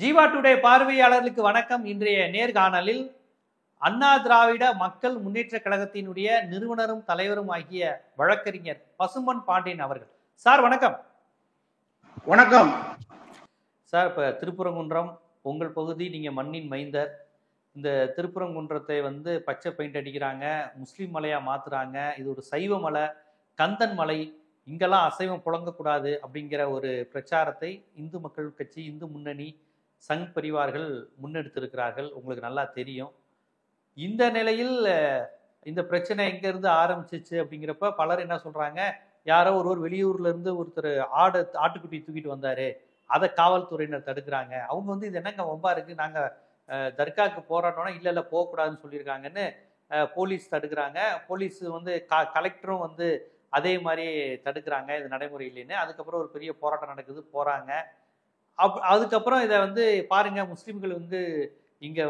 Jeeva today பார்வையாளர்களுக்கு வணக்கம். இன்றைய நேர்காணலில் அண்ணா திராவிட மக்கள் முன்னேற்ற கழகத்தினுடைய நிறுவனரும் தலைவரும் ஆகிய வழக்கறிஞர் பசும்பொன் பாண்டியன் அவர்கள். சார் வணக்கம். வணக்கம் சார், இப்ப திருப்பரங்குன்றம் உங்கள் பகுதி, நீங்க மண்ணின் மைந்தர். இந்த திருப்பரங்குன்றத்தை பச்சை பெயிண்ட் அடிக்கிறாங்க, முஸ்லீம் மலையா மாத்துறாங்க, இது ஒரு சைவ மலை, கந்தன் மலை, இங்கெல்லாம் அசைவம் புழங்கக்கூடாது அப்படிங்கிற ஒரு பிரச்சாரத்தை இந்து மக்கள் கட்சி, இந்து முன்னணி, சங் பரிவார்கள் முன்னெடுத்திருக்கிறார்கள். உங்களுக்கு நல்லா தெரியும். இந்த நிலையில் இந்த பிரச்சனை எங்க இருந்து ஆரம்பிச்சிச்சு அப்படிங்கிறப்ப பலர் என்ன சொல்றாங்க, யாரோ ஒருவர் வெளியூர்ல இருந்து ஒருத்தர் ஆட்டுக்குட்டி தூக்கிட்டு வந்தாரு, அதை காவல்துறையினர் தடுக்கிறாங்க. அவங்க இது என்னங்க வம்பா இருக்கு, நாங்க தர்காவுக்கு போராட்டோம்னா இல்ல போகக்கூடாதுன்னு சொல்லியிருக்காங்கன்னு போலீஸ் தடுக்கிறாங்க. போலீஸ் கலெக்டரும் அதே மாதிரி தடுக்கிறாங்க, இது நடைமுறை இல்லைன்னு. அதுக்கப்புறம் ஒரு பெரிய போராட்டம் நடக்குது, போறாங்க. அதுக்கப்புறம் இதை பாருங்க, முஸ்லிம்கள் இங்க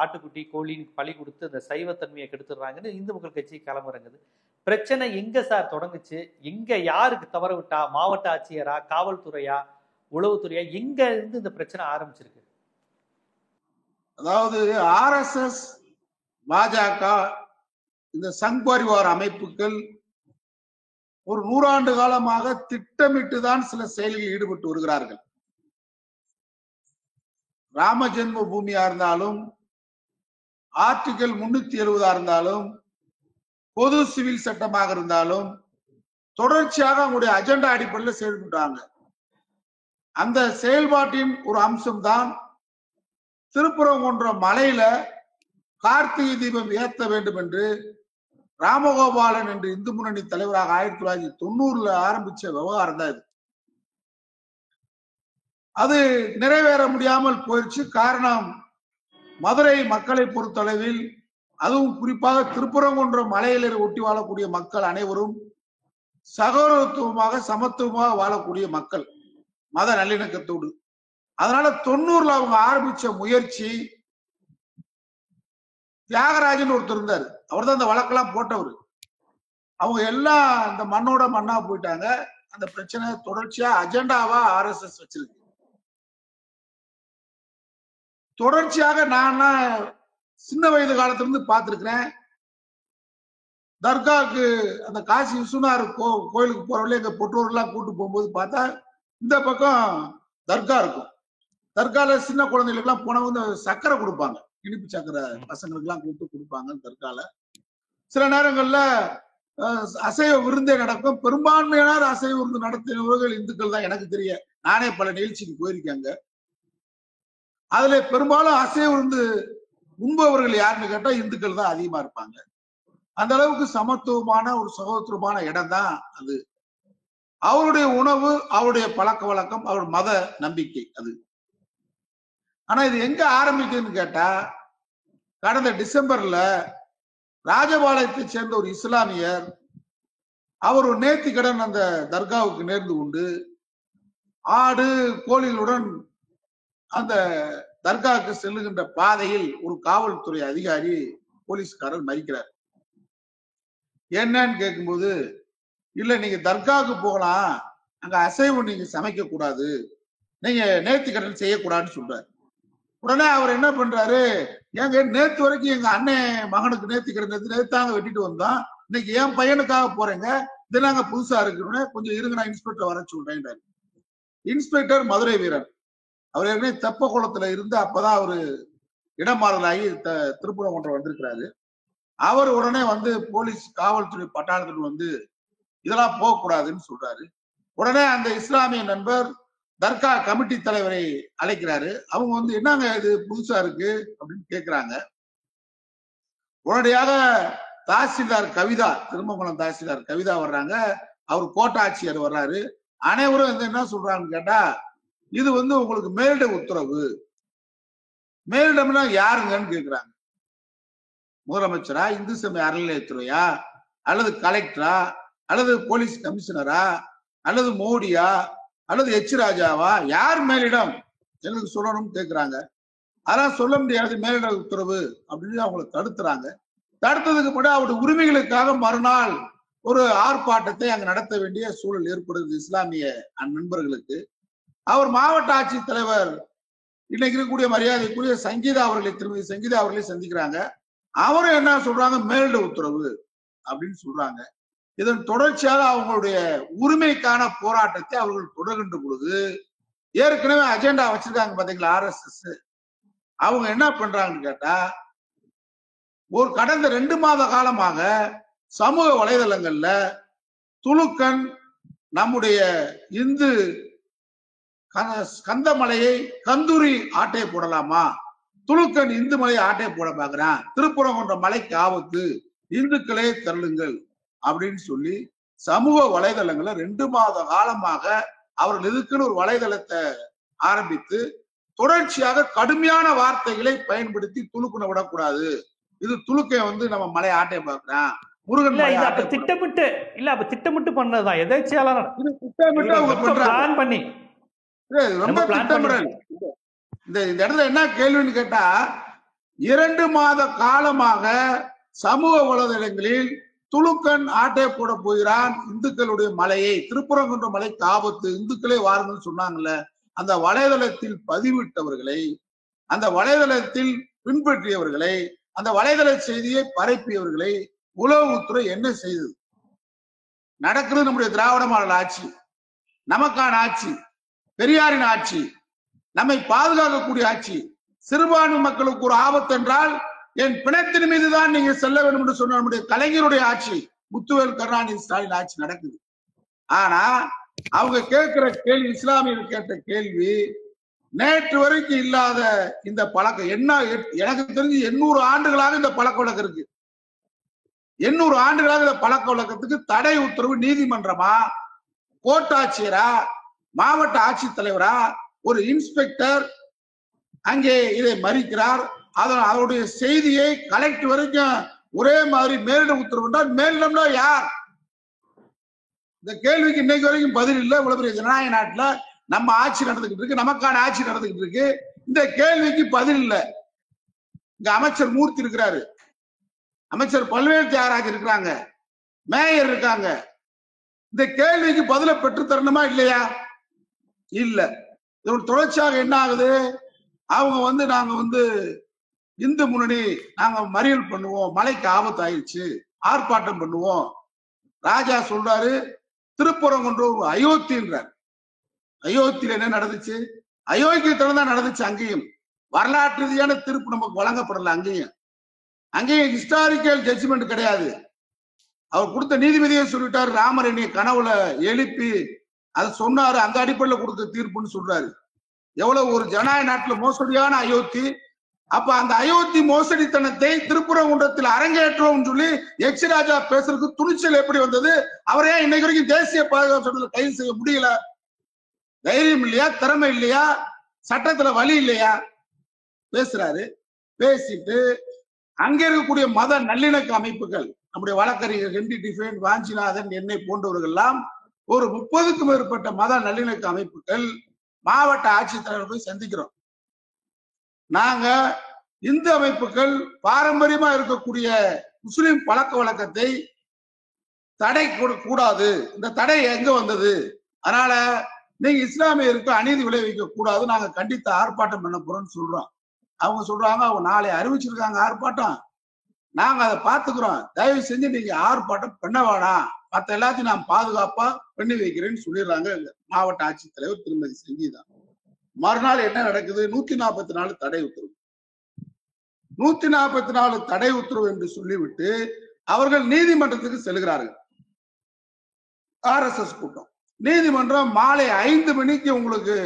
ஆட்டுக்குட்டி கோழின்னு பழி கொடுத்து அந்த சைவத்தன்மையை கெடுத்துடுறாங்கன்னு இந்து மக்கள் கட்சி கிளம்புறங்குது. பிரச்சனை எங்க சார் தொடங்குச்சு? எங்க யாருக்கு தவற விட்டா? மாவட்ட ஆட்சியரா, காவல்துறையா, உளவுத்துறையா? எங்க இருந்து இந்த பிரச்சனை ஆரம்பிச்சிருக்கு? அதாவது RSS, பாஜக, இந்த சங் பரிவார் அமைப்புகள் ஒரு 100 ஆண்டு காலமாக திட்டமிட்டுதான் சில செயல்களில் ஈடுபட்டு வருகிறார்கள். ராம ஜென்ம பூமியா இருந்தாலும், ஆர்டிகல் 370 இருந்தாலும், பொது சிவில் சட்டமாக இருந்தாலும் தொடர்ச்சியாக அவங்களுடைய அஜெண்டா அடிப்படையில் செயல்பட்டாங்க. அந்த செயல்பாட்டின் ஒரு அம்சம்தான் திருப்பரங்குன்றம் மலையில கார்த்திகை தீபம் ஏற்ற வேண்டும் என்று ராமகோபாலன் என்று இந்து முன்னணி தலைவராக 1990 ஆரம்பிச்ச விவகாரம் தான் இது. அது நிறைவேற முடியாமல் போயிடுச்சு. காரணம், மதுரை மக்களை பொறுத்தளவில், அதுவும் குறிப்பாக திருப்பரங்குன்றம் மலையில ஒட்டி வாழக்கூடிய மக்கள் அனைவரும் சகோதரத்துவமாக, சமத்துவமாக வாழக்கூடிய மக்கள், மத நல்லிணக்கத்தோடு. அதனால 90 அவங்க ஆரம்பிச்ச முயற்சி, தியாகராஜன் ஒருத்தர் இருந்தார், அவர் தான் அந்த வழக்கெல்லாம் போட்டவர். அவங்க எல்லாம் இந்த மண்ணோட மண்ணா போயிட்டாங்க. அந்த பிரச்சனை தொடர்ச்சியா அஜெண்டாவா RSS வச்சிருக்கு. தொடர்ச்சியாக நான் சின்ன வயது காலத்திலிருந்து பார்த்திருக்கிறேன். தர்காவுக்கு, அந்த காசி விஸ்வநாதர் கோயிலுக்கு போறவங்களே எங்க பெற்றோர்லாம் கூட்டு போகும்போது பார்த்தா இந்த பக்கம் தர்கா இருக்கும். தர்கால சின்ன குழந்தைகளுக்கு எல்லாம் போனவங்க சர்க்கரை கொடுப்பாங்க, இனிப்பு சர்க்கரை பசங்களுக்கு எல்லாம் கூப்பிட்டு கொடுப்பாங்க தர்கால. சில நேரங்கள்ல அசைவ விருந்தே நடக்கும். பெரும்பான்மையான அசைவ விருந்து நடத்தினவர்கள் இந்துக்கள் தான் எனக்கு தெரிய. நானே பல நிகழ்ச்சிக்கு போயிருக்கேங்க. அதுல பெரும்பாலும் அசைவ விருந்து உண்பவர்கள் யாருன்னு கேட்டா இந்துக்கள் தான் அதிகமா இருப்பாங்க. அந்த அளவுக்கு சமத்துவமான ஒரு சகோதரமான இடம் தான் அது. அவருடைய உணவு, அவருடைய பழக்க வழக்கம், அவர் மத நம்பிக்கை அது. ஆனா இது எங்க ஆரம்பிக்குதுன்னு கேட்டா, கடந்த டிசம்பர்ல ராஜபாளையத்தை சேர்ந்த ஒரு இஸ்லாமியர், அவர் ஒரு நேர்த்திக்கடன் அந்த தர்காவுக்கு நேர்ந்து கொண்டு ஆடு கோழிகளுடன் அந்த தர்காவுக்கு செல்லுகின்ற பாதையில் ஒரு காவல்துறை அதிகாரி, போலீஸ்காரர் மறிக்கிறார். என்னன்னு கேட்கும்போது, இல்ல நீங்க தர்காவுக்கு போகலாம், அங்க அசைவம் நீங்க சமைக்க கூடாது, நீங்க நேர்த்திக்கடன் செய்யக்கூடாதுன்னு சொல்றாரு. உடனே அவர் என்ன பண்றாரு, ஏங்க நேத்து வரைக்கும் எங்க அண்ணன் மகனுக்கு நேர்த்திக்கடன் நேத்தாங்க வெட்டிட்டு வந்தோம், இன்னைக்கு என் பையனுக்காக போறேங்க, இது நாங்க புதுசா இருக்குன்னு, கொஞ்சம் இருங்க நான் இன்ஸ்பெக்டர் வர சொல்றேன். இன்ஸ்பெக்டர் மதுரை வீரன், அவர் ஏற்கனவே தெப்ப குளத்துல இருந்து அப்பதான் அவரு இடமாறலாகி திருப்பரங்குன்றம் வந்திருக்கிறாரு. அவர் உடனே போலீஸ் காவல்துறை பட்டாளத்துக்கு இதெல்லாம் போகக்கூடாதுன்னு சொல்றாரு. உடனே அந்த இஸ்லாமிய நண்பர் தர்கா கமிட்டி தலைவரை அழைக்கிறாரு. அவங்க என்னங்க இது புதுசா இருக்கு அப்படின்னு கேட்கிறாங்க. உடனடியாக தாசில்தார் கவிதா, திருமங்கலம் தாசில்தார் கவிதா வர்றாங்க, அவர் கோட்டாட்சியர் வர்றாரு. அனைவரும் என்ன சொல்றாங்கன்னு கேட்டா, இது உங்களுக்கு மேலிட உத்தரவு. மேலிடம்னா யாருங்கன்னு கேட்கிறாங்க. முதலமைச்சரா, இந்து சமய அறநிலையத்துறையா, அல்லது கலெக்டரா, அல்லது போலீஸ் கமிஷனரா, அல்லது மோடியா, அல்லது ராஜாவா, யார் மேலிடம் எனக்கு சொல்லணும்னு கேட்கிறாங்க. அதெல்லாம் சொல்ல முடியாது, மேலிட உத்தரவு அப்படின்னு அவங்களை தடுத்துறாங்க. தடுத்ததுக்கு முன்னாடி அவருடைய உரிமைகளுக்காக மறுநாள் ஒரு ஆர்ப்பாட்டத்தை அங்க நடத்த வேண்டிய சூழல் ஏற்படுது இஸ்லாமிய நண்பர்களுக்கு. அவர் மாவட்ட ஆட்சித்தலைவர் இன்னைக்கு இருக்கக்கூடிய மரியாதைக்குரிய சங்கீதா அவர்களை, திருமதி சங்கீதா அவர்களை சந்திக்கிறாங்க. அவரும் என்ன சொல்றாங்க, மேல்ட உத்தரவு அப்படின்னு சொல்றாங்க. இதன் தொடர்ச்சியாக அவங்களுடைய உரிமைக்கான போராட்டத்தை அவர்கள் தொடர்கின்ற பொழுது ஏற்கனவே அஜெண்டா வச்சிருக்காங்க பாத்தீங்களா RSS. அவங்க என்ன பண்றாங்கன்னு கேட்டா, ஒரு கடந்த 2 மாத காலமாக சமூக வலைதளங்கள்ல துலுக்கன் நம்முடைய இந்து கந்தமலையை கந்தூரி ஆட்டை போடலாமா, துலுக்கன் இந்து மலையை ஆட்டை போட பாக்குறான், திருப்பரங்குன்ற மலைக்கு ஆபத்து, இந்துக்களே தள்ளுங்கள் அப்படின்னு சொல்லி சமூக வலைதளங்களை 2 மாத காலமாக அவர்கள் இதுக்குன்னு ஒரு வலைதளத்தை ஆரம்பித்து தொடர்ச்சியாக கடுமையான வார்த்தைகளை பயன்படுத்தி துலுக்குன விடக்கூடாது, இது துலுக்கை நம்ம மலை ஆட்டை பார்க்கிறான், முருகன் மலை ஆட்டை திட்டமிட்டு இல்ல, அப்ப திட்டமிட்டு பண்ணதுதான், எதேச்சியால இது திட்டமிட்டு அவங்க பண்றாங்க, பண்ணி ரொம்ப திட்டமிடல். இந்த இடத்துல என்ன கேள்வின்னு கேட்டா, 2 மாத காலமாக சமூக வலைதளங்களில் துலுக்கன் ஆட்டை போட போகிறான், இந்துக்களுடைய மலையை, திருப்பரங்குன்ற மலைக்கு ஆபத்து, இந்துக்களே வாருங்கன்னு சொன்னாங்கல்ல, அந்த வலைதளத்தில் பதிவிட்டவர்களை, அந்த வலைதளத்தில் பின்பற்றியவர்களை, அந்த வலைதள செய்தியை பரப்பியவர்களை உளவுத்துறை என்ன செய்தது? நடக்கிறது நம்முடைய திராவிட மாடல் ஆட்சி, நமக்கான ஆட்சி, பெரியாரின் ஆட்சி, நம்மை பாதுகாக்கக்கூடிய ஆட்சி. சிறுபான்மை மக்களுக்கு ஒரு ஆபத்து என்றால் என் பிணத்தின் மீதுதான் நீங்க செல்ல வேண்டும் என்று சொன்ன நம்முடைய கலைஞருடைய ஆட்சி, முத்துவேல் கருணாநிதி ஸ்டாலின் ஆட்சி நடக்குது. ஆனா அவங்க கேட்கிற கேள்வி, இஸ்லாமியர்கள் கேட்ட கேள்வி, நேற்று வரைக்கும் இல்லாத இந்த பழக்கம் என்ன? எனக்கு தெரிஞ்சு 800 ஆண்டுகளாக இந்த பழக்க வழக்கம் இருக்கு. 800 ஆண்டுகளாக இந்த பழக்க வழக்கத்துக்கு தடை உத்தரவு நீதிமன்றமா, கோட்டாட்சியரா, மாவட்ட ஆட்சித்தலைவரா, ஒரு இன்ஸ்பெக்டர் அங்கே இதை மறிக்கிறார், அதனுடைய செய்தியை கலெக்டர் வரைக்கும் ஒரே மாதிரி மேலிட உத்தரவு என்றால் மேலிடம்னா யார்? இந்த கேள்விக்கு இன்னைக்கு வரைக்கும் பதில் இல்லை. இவ்வளவு பெரிய ஜனநாயக நாட்டுல நம்ம ஆட்சி நடந்துகிட்டு இருக்கு, நமக்கான ஆட்சி நடந்துகிட்டு இருக்கு, இந்த கேள்விக்கு பதில் இல்லை. இங்க அமைச்சர் மூர்த்தி இருக்கிறாரு, அமைச்சர் பல்வேறு தியாகராஜ் இருக்கிறாங்க, மேயர் இருக்காங்க. இந்த கேள்விக்கு பதில பெற்று தரணுமா இல்லையா? இல்ல. இதோட தொடர்ச்சியாக என்ன ஆகுது? அவங்க நாங்க இந்து முன்னணி நாங்க மறியல் பண்ணுவோம், மலைக்கு ஆபத்து ஆயிடுச்சு, ஆர்ப்பாட்டம் பண்ணுவோம். ராஜா சொல்றாரு திருப்பரங்குன்றம் அயோத்தின்றார். அயோத்தியில என்ன நடந்துச்சு? அயோக்கியத்தனம் தான் நடந்துச்சு. அங்கேயும் வரலாற்று ரீதியான தீர்ப்பு நமக்கு வழங்கப்படல. அங்கேயும் ஹிஸ்டாரிக்கல் ஜட்ஜ்மெண்ட் கிடையாது. அவர் கொடுத்த நீதிபதியை சொல்லிட்டாரு, ராமர் என்னைய கனவுல எழுப்பி அது சொன்னாரு, அந்த அடிப்படையில் கொடுத்த தீர்ப்புன்னு சொல்றாரு. எவ்வளவு ஒரு ஜனநாயக நாட்டுல மோசடியான அயோத்தி. அப்ப அந்த அயோத்தி மோசடித்தனத்தை திருப்பரங்குன்றத்தில் அரங்கேற்றோம் சொல்லி எச் ராஜா பேசுறதுக்கு துணிச்சல் எப்படி வந்தது? அவரே இன்னைக்கு வரைக்கும் தேசிய பாதுகாப்பு சட்டத்தில் கைது செய்ய முடியல. தைரியம் இல்லையா? திறமை இல்லையா? சட்டத்துல வழி இல்லையா? பேசுறாரு. பேசிட்டு அங்க இருக்கக்கூடிய மத நல்லிணக்க அமைப்புகள், நம்முடைய வழக்கறிஞர் ஹென்றி டிஃபைன், வாஞ்சிநாதன், என்னை போன்றவர்கள் எல்லாம் ஒரு 30க்கும் மேற்பட்ட மத நல்லிணக்க அமைப்புகள் மாவட்ட ஆட்சித்தலைவர் போய் சந்திக்கிறோம். நாங்க இந்து அமைப்புகள் பாரம்பரியமா இருக்கக்கூடிய முஸ்லிம் பழக்க வழக்கத்தை தடை கூடாது, இந்த தடை எங்க வந்தது, அதனால நீங்க இஸ்லாமியருக்கு அநீதி விளைவிக்க கூடாது, நாங்க கண்டித்து ஆர்ப்பாட்டம் பண்ண போறோம்னு சொல்றோம். அவங்க சொல்றாங்க, அவங்க நாளை அறிவிச்சிருக்காங்க ஆர்ப்பாட்டம், நாங்க அதை பாத்துக்கிறோம், தயவு செஞ்சு நீங்க ஆர்ப்பாட்டம் பண்ண வேணாம், மத்த எல்லாத்தையும் நான் பாதுகாப்பா பண்ணி வைக்கிறேன்னு சொல்லிடுறாங்க மாவட்ட ஆட்சித்தலைவர் திருமதி சங்கீதா. மறுநாள் என்ன நடக்குது? 144 தடை உத்தரவு. 144 தடை உத்தரவு என்று சொல்லிவிட்டு அவர்கள் நீதிமன்றத்துக்கு செல்கிறார்கள். RSS கூட்டம் நீதிமன்றம் மாலை 5 மணிக்கு, உங்களுக்கு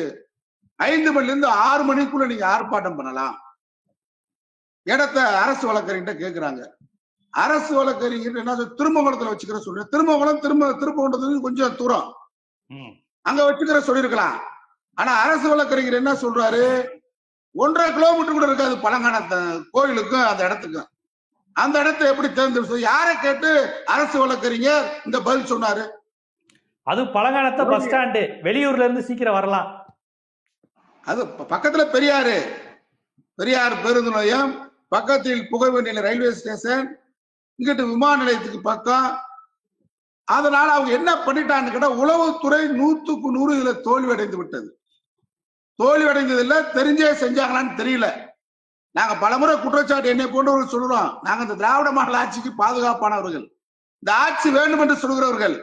5 மணில இருந்து 6 மணிக்குள்ள நீங்க ஆர்ப்பாட்டம் பண்ணலாம். இடத்த அரசு வழக்கறிஞர்கிட்ட கேட்கிறாங்க. அரசு வழக்கறிஞர் என்ன, திருமங்கலத்துல வச்சுக்கிற சொல்ற, திருப்பரங்குன்றத்துக்கு கொஞ்சம் தூரம், அங்க வச்சுக்கிற சொல்லிருக்கலாம். ஆனா அரசு வழக்கறிஞர் என்ன சொல்றாரு, 1.5 கிலோமீட்டர் கூட இருக்காது பழங்கான கோயிலுக்கும் அந்த இடத்துக்கும். அந்த இடத்தை எப்படி தேர்ந்தெடுத்து, யாரை கேட்டு அரசு வழக்கறிஞர் இந்த பதில் சொன்னாரு? அது பழங்கானத்தை பஸ் ஸ்டாண்டு, வெளியூர்ல இருந்து சீக்கிரம் வரலாம். அது பக்கத்துல பெரியார் பேருந்து நிலையம், பக்கத்தில் புகைவண்டியில ரயில்வே ஸ்டேஷன், இங்கிட்டு விமான நிலையத்துக்கு பக்கம். அதனால அவங்க என்ன பண்ணிட்டான்னு கேட்டா, உளவுத்துறை 100க்கு 100 இதுல தோல்வி அடைந்து விட்டது. தோல்வி அடைந்தது இல்ல, தெரிஞ்சே செஞ்சாங்களான்னு தெரியல. நாங்க பலமுறை குற்றச்சாட்டு என்னை போன்றவர்கள் சொல்றோம். நாங்க இந்த திராவிட மாடல் ஆட்சிக்கு பாதுகாப்பானவர்கள், இந்த ஆட்சி வேண்டும் என்று சொல்கிறவர்கள்,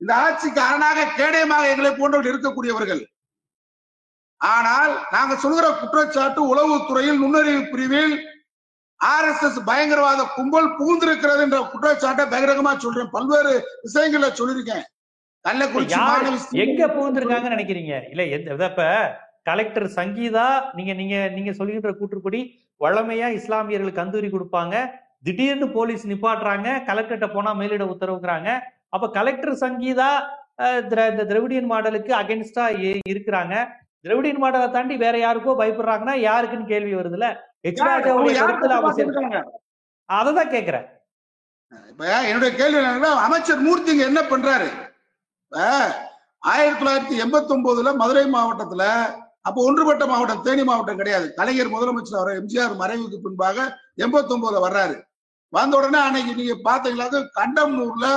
இந்த ஆட்சிக்கு அரணாக கேடயமாக எங்களை போன்றவர்கள் இருக்கக்கூடியவர்கள். ஆனால் நாங்க சொல்கிற குற்றச்சாட்டு உளவுத்துறையில் நுண்ணறிவு பிரிவில் RSS பயங்கரவாத கும்பல் புகுந்திருக்கிறது என்ற குற்றச்சாட்டை பகிரங்கமா சொல்றேன். பல்வேறு விஷயங்கள்ல சொல்லியிருக்கேன். கள்ளக்குறிச்சி எங்க புகுந்திருக்காங்கன்னு நினைக்கிறீங்க? இல்ல இப்ப கலெக்டர் சங்கீதா நீங்க சொல்லுகின்ற கூற்றுப்படி வழமையா இஸ்லாமியர்களுக்கு கந்தூரி கொடுப்பாங்க, திடீர்னு போலீஸ் நிப்பாட்டுறாங்க, கலெக்டர்கிட்ட போனா மேலிட உத்தரவுக்குறாங்க. அப்ப கலெக்டர் சங்கீதா இந்த திராவிடியன் மாடலுக்கு அகென்ஸ்டா இருக்கிறாங்க. திராவிடியன் மாடலை தாண்டி வேற யாருக்கோ பயப்படுறாங்கன்னா யாருக்குன்னு கேள்வி வருதுல. அததான் கேக்குறேன். என்னுடைய கேள்வி அமைச்சர் மூர்த்திங்க என்ன பண்றாரு? 1989 மதுரை மாவட்டத்துல, அப்ப ஒன்றுபட்ட மாவட்டம் தேனி மாவட்டம் கிடையாது, கலைஞர் முதலமைச்சர் அவர் எம்ஜிஆர் மறைவுக்கு பின்பாக 89 வர்றாரு. வந்த உடனே அன்னைக்கு நீங்க பாத்தீங்களா கண்டம்னூர்ல